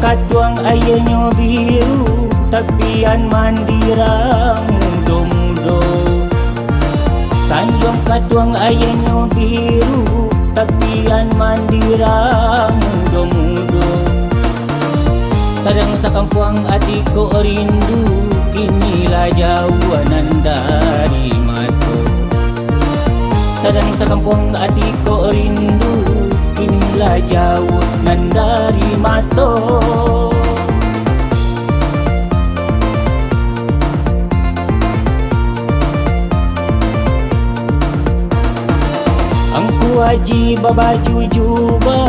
katuang airnya biru, tepian mandirang mudo-mudo. Tanjung katuang airnya biru, tepian mandirang mudo-mudo. Kadang sakampuang hatiku rindu, kinilah jauhan dari mata. Kadang sakampuang hatiku rindu, kinilah jauhan dari mata. Angku wajib baju juba,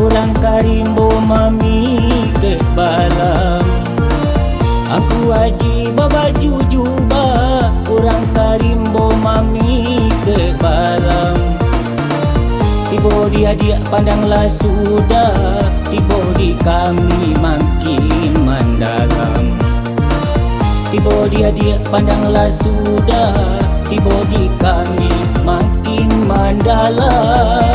orang karimbo mami ke balam. Aku wajib baju juba, orang karimbo mami ke balam. Tiba dia pandanglah sudah, tiba di kami makin mendalam. Tiba dia pandanglah sudah, tiba di kami makin mendalam.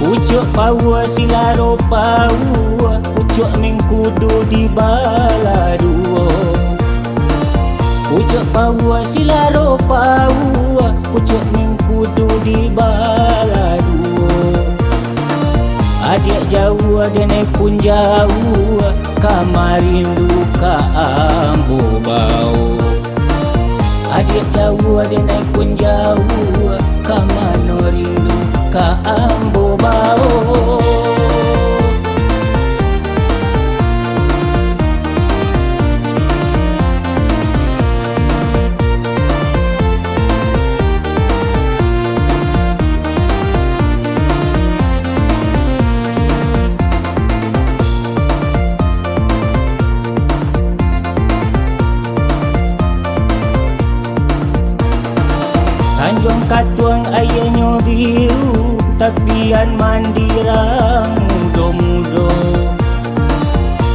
Ucuk paua silaro paua, ucuk mingkudu di bala dua. Ucuk paua silaro paua, ucuk mingkudu di bala dua. Adik jauh adik pun jauh, kamarindu ka ambo bau. Adik jauh adik pun jauh, kamano rindu ka ambo bau. Tanjung katuang airnya biru, tepian mandirang mudo-mudo.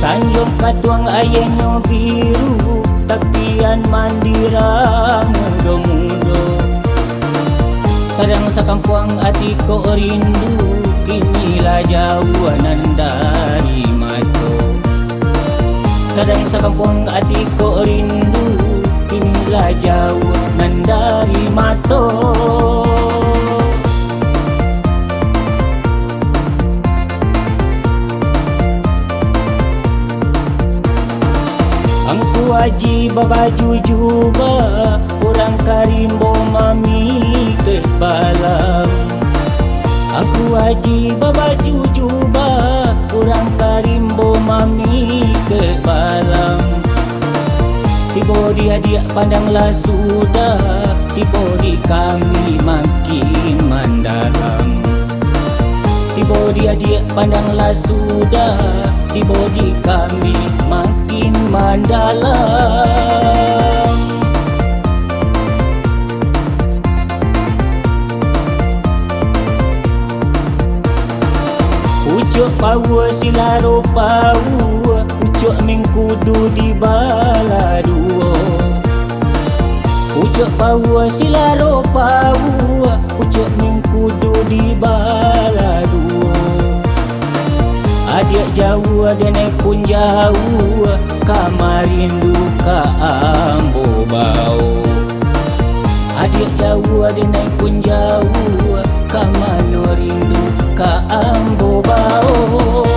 Tanjung katuang airnya biru, tepian mandirang mudo-mudo. Kadang sakampuang hatiku rindu, kinilah jauhan dari mata. Kadang sakampuang hatiku rindu, kinilah jauhan dari mata. Angku wajib baju juba, orang karimbo mami ke balam. Aku wajib baju juba, orang karimbo mami ke balam. Tiba dia pandanglah sudah, tiba di kami makin mendalam. Tiba dia pandanglah sudah, tiba di kami makin mendalam. Ucuk paua silaro paua, ucuk mingkudu di bala dua. Ucuk paua silaro paua, ucuk mingkudu di bala dua. Adik jauh adik pun jauh, kamarindu ka ambo bau. Adik jauh adik pun jauh, kamano rindu ka ambo bau.